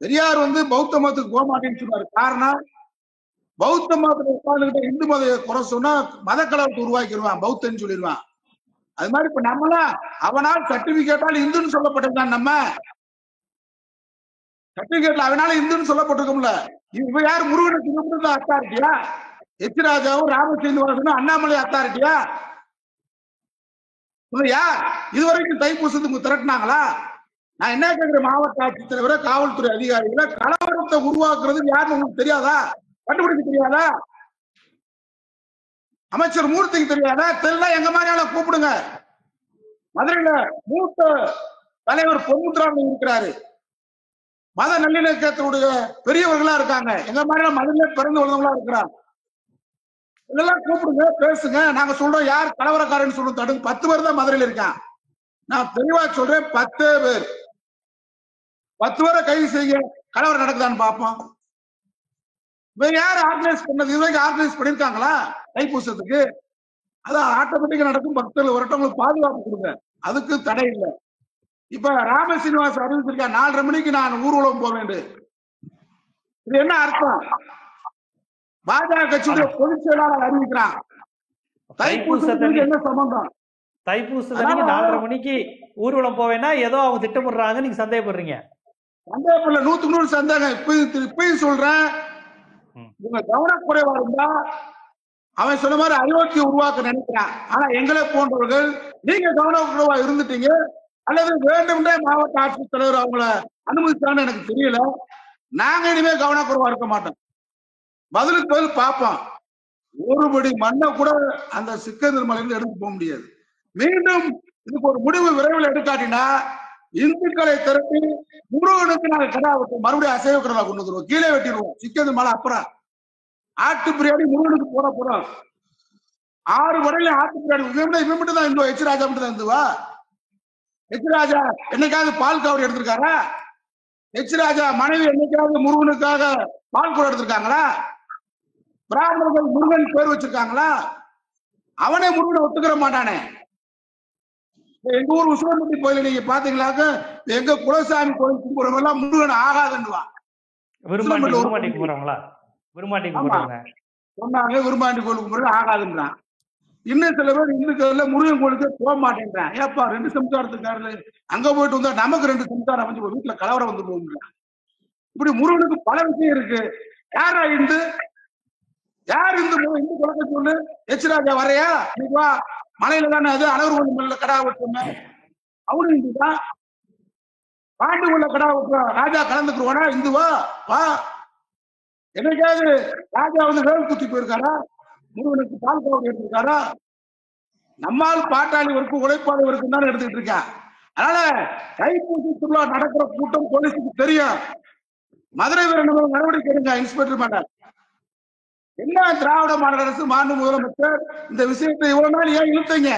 பெரியார் வந்து பௌத்த மதத்துக்கு போக மாட்டேன்னு சொன்னாரு. காரணம், பௌத்த மதத்துல உட்கார்ந்துகிட்ட இந்து மத குறை சொன்னா மத கலவரத்தை உருவாக்கிடுவான், பௌத்தன்னு சொல்லிடுவான். அது மாதிரி இப்ப நம்மளாம் அவனால் சர்டிபிகேட்டால் இந்துன்னு சொல்லப்பட்டதுதான். நம்ம சர்டிபிகேட்ல அவனால இந்துன்னு சொல்லப்பட்டிருக்கோம்ல. இவ யார்? முருகனுக்கு அத்தாரிட்டியா? எச் ராஜாவும் ராமச்சந்திரவாசனும் அண்ணாமலை அத்தாரிட்டியா? யார் இதுவரைக்கும் தைப்பூசத்துக்கு திரட்டினாங்களா? நான் என்ன கேட்கிறேன், மாவட்ட ஆட்சித்தலைவரை, காவல்துறை அதிகாரிகளை, கலவரத்தை உருவாக்குறது யாருன்னு உங்களுக்கு தெரியாதா? கண்டுபிடிக்க தெரியாதா? அமைச்சர் மூர்த்திக்கு தெரியாதா? தெரியல, எங்க மாதிரியால கூப்பிடுங்க. மதுரையில மூத்த தலைவர் பொன்முத்ராமன் இருக்கிறாரு, மத நல்லிணக்கத்தினுடைய பெரியவர்களா இருக்காங்க, எங்க மாதிரியான மதுரையில பிறந்து வளர்ந்தவங்களா இருக்கிறாங்க. இதெல்லாம் கூப்பிடுங்க, பேசுங்க. நாங்க சொல்றோம் யார் கலவரக்காரன்னு சொல்றோம். தடுங்க. 10 பேர் தான் மதுரையில இருக்கான். நான் தெளிவா சொல்றேன், 10 பேர். 10 பேரை கைது செய்ய. கலவரம் நடக்குதான்னு பார்ப்போம். வேற யார் ஆர்கனைஸ் பண்ணது? இதுவரைக்கும் ஆர்கனைஸ் பண்ணிருக்காங்களா தைப்பூசத்துக்கு? அதான் ஆட்டோமேட்டிக்கா நடக்கும். பக்தர்கள் வரட்டவங்களுக்கு பாதுகாப்பு கொடுங்க, அதுக்கு தடை இல்லை. இப்ப ராம சீனிவாஸ் அறிவிச்சிருக்கா 4:30 மணிக்கு நான் ஊர்வலம் போக வேண்டும். இது என்ன அர்த்தம்? பாஜக கட்சியுடைய பொதுச் செயலாளர் அறிவிக்கிறான். தைப்பூசத்துக்கு என்ன சம்பந்தம்? தைப்பூசத்துக்கு 4:30 மணிக்கு ஊர்வலம் போவேன்னா ஏதோ அவங்க திட்டமிடுறாங்க, நீங்க சந்தேகப்படுறீங்க? சந்தேகப்படல, 100க்கு 100 சந்தேகம். இப்பயும் சொல்றேன், உங்க கவனக்குறைவா இருந்தா அவன் சொன்ன மாதிரி அயோத்தியை உருவாக்க நினைக்கிறான். ஆனா எங்களை போன்றவர்கள் நீங்க கவனக்குறைவா இருந்துட்டீங்க, அல்லது வேண்டும்ன்றே மாவட்ட ஆட்சித்தலைவர் அவங்கள அனுமதிச்சான்னு எனக்கு தெரியல. நாங்க இனிமே கவனக்குறைவா இருக்க மாட்டோம். பதிலுக்கு பதில் பார்ப்போம். ஒருபடி மண்ணை கூட அந்த சிக்கந்தர் மலையிலிருந்து எடுத்து போக முடியாது. மீண்டும் இதுக்கு ஒரு முடிவு விரைவில் எடுக்காட்டினா இந்துக்களை திரட்டி முருகனுக்கு நாங்கள் கடா வெட்டு, மறுபடியும் அசைவ கடலா கொண்டு வந்துருவோம், கீழே வெட்டிடுவோம். சிக்கந்தர் மலை அப்புறம் ஆட்டு பிரியாணி முருகனுக்கு போட போறோம். 6 வடையில ஆட்டு பிரியாணி. இவன் மட்டும் தான் இந்துவா? எச் ராஜா மட்டும் தான் இந்துவா? எச் ராஜா என்னைக்காவது பால் கவர் எடுத்திருக்காரா? எச் ராஜா மனைவி என்னைக்காவது முருகனுக்காக பால் கூட எடுத்திருக்காங்களா? பிராமணர்கள் முருகன் பேர் வச்சிருக்காங்களா? அவனே முருகனை ஒத்துக்கிற மாட்டானே. எங்க ஊர் உசுவம்பட்டி கோயில நீங்க பாத்தீங்களாக்க, எங்க குலசாமி கோயில் கும்பிடுறவங்க எல்லாம் முருகன் ஆகாதுன்னுவான். சொன்னாங்க விரும்பாண்டி கோயில் கும்பிடுறது ஆகாதுன்றான். இன்னும் சில பேர் இந்துக்கள்ல முருகன் கோயிலுக்கு போக மாட்டேன்றான். ஏப்பா 2 சம்சாரத்துக்காரரு அங்க போயிட்டு வந்தா நமக்கு 2 சம்சாரம் அமைஞ்சு வீட்டுல கலவரம் வந்து போகுங்க. இப்படி முருகனுக்கு பல விஷயம் இருக்கு. யாரா இந்து? யார் இந்து? இந்து குழந்தை சொல்லு. எச் ராஜா வரையா? நீ வா, மலையில தானே அது அழகர் கோயில் மலையில கடா வெட்டுமே, அவனு இந்துதான். பாண்டி உள்ள கடா வெட்டுற ராஜா கலந்துக்குருவானா? இந்துவா? வா. என்னைக்காவது ராஜா வந்து வேல் குத்தி போயிருக்காரா? முருகனுக்கு பால் கவர் எடுத்திருக்காரா? நம்மால் பாட்டாளி வரைக்கும் உழைப்பாளி வரைக்கும் தான் எடுத்துக்கிட்டு இருக்கா. அதனால தைப்பூச திருவிழா நடக்கிற கூட்டம் போலீஸுக்கு தெரியும். மதுரை வீரர்கள் நடவடிக்கை எடுங்க. இன்ஸ்பெக்டர் மேல என்ன திராவிட மாடல் அரசு, மாண்பு முதலமைச்சர் இந்த விஷயத்தை இவ்வளவு நாள் ஏன் இழுத்தீங்க?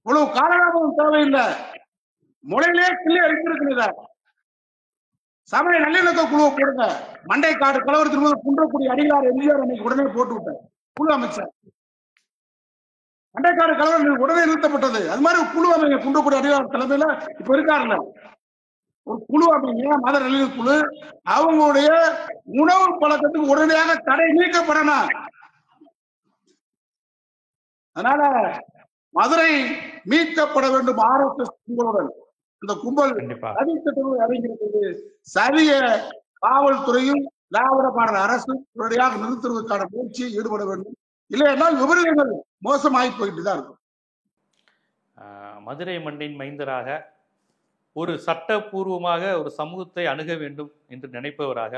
இவ்வளவு காலதாமதம் தேவையில்லை. முளையிலே கிள்ளி அடித்திருக்கிறத சமய நல்லிணக்க குழுவை போடுங்க. மண்டைக்காடு கலவரத்தின் போது குன்றக்கூடிய அடிகளார் எம்ஜிஆர் அன்னைக்கு உடனே போட்டு விட்டார் குழு அமைச்சர். மண்டைக்காடு கலவரம் உடனே நிறுத்தப்பட்டது. அது மாதிரி குழு அமைங்க. குன்றக்கூடிய அடிகளார் தலைமையில இப்ப இருக்காருல்ல ஒரு குழு அமைங்க, மத நல்லிணக்க குழு. அவங்களுடைய உணவு பழக்கத்துக்கு உடனடியாக தடை நீக்கப்படணும். அதனால மதுரை மீட்கப்பட வேண்டும். RSS கும்பலுடன் இந்த கும்பல் அதிர்ஷ்டத்தில் இறங்கியிருக்கிறது. சரிய காவல்துறையும் திராவிட மாடல் அரசு உடனடியாக நிறுத்துவதற்கான முயற்சியை ஈடுபட வேண்டும். இல்லையென்றால் விபரீதங்கள் மோசமாகி போயிட்டு தான் இருக்கும். மதுரை மண்ணின் மைந்தராக, ஒரு சட்டபூர்வமாக ஒரு சமூகத்தை அணுக வேண்டும் என்று நினைப்பவராக,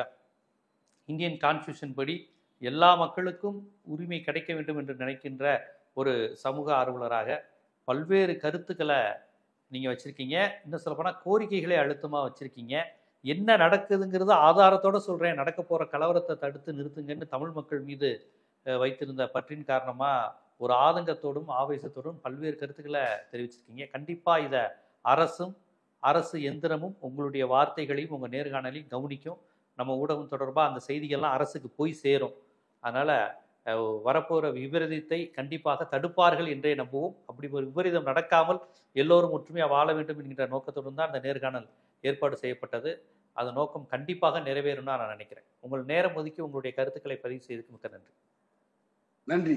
இந்தியன் கான்ஸ்டியூஷன் படி எல்லா மக்களுக்கும் உரிமை கிடைக்க வேண்டும் என்று நினைக்கின்ற ஒரு சமூக ஆர்வலராக பல்வேறு கருத்துக்களை நீங்கள் வச்சுருக்கீங்க. இன்னும் சொல்லப்போனால் கோரிக்கைகளை அழுத்தமாக வச்சுருக்கீங்க. என்ன நடக்குதுங்கிறது ஆதாரத்தோடு சொல்கிறேன். நடக்க போகிற கலவரத்தை தடுத்து நிறுத்துங்கன்னு தமிழ் மக்கள் மீது வைத்திருந்த பற்றின் காரணமாக ஒரு ஆதங்கத்தோடும் ஆவேசத்தோடும் பல்வேறு கருத்துக்களை தெரிவிச்சிருக்கீங்க. கண்டிப்பாக இதை அரசும் அரசு எந்திரமும் உங்களுடைய வார்த்தைகளையும் உங்கள் நேர்காணலையும் கவனிக்கும். நம்ம ஊடகம் தொடர்பாக அந்த செய்திகள்லாம் அரசுக்கு போய் சேரும். அதனால் வரப்போகிற விபரீதத்தை கண்டிப்பாக தடுப்பார்கள் என்றே நம்புவோம். அப்படி ஒரு விபரீதம் நடக்காமல் எல்லோரும் ஒற்றுமையாக வாழ வேண்டும் என்கின்ற நோக்கத்துடன் தான் அந்த நேர்காணல் ஏற்பாடு செய்யப்பட்டது. அந்த நோக்கம் கண்டிப்பாக நிறைவேறும் நான் நினைக்கிறேன். உங்கள் நேரம் ஒதுக்கி உங்களுடைய கருத்துக்களை பதிவு செய்ததுக்கு மிக்க நன்றி. நன்றி.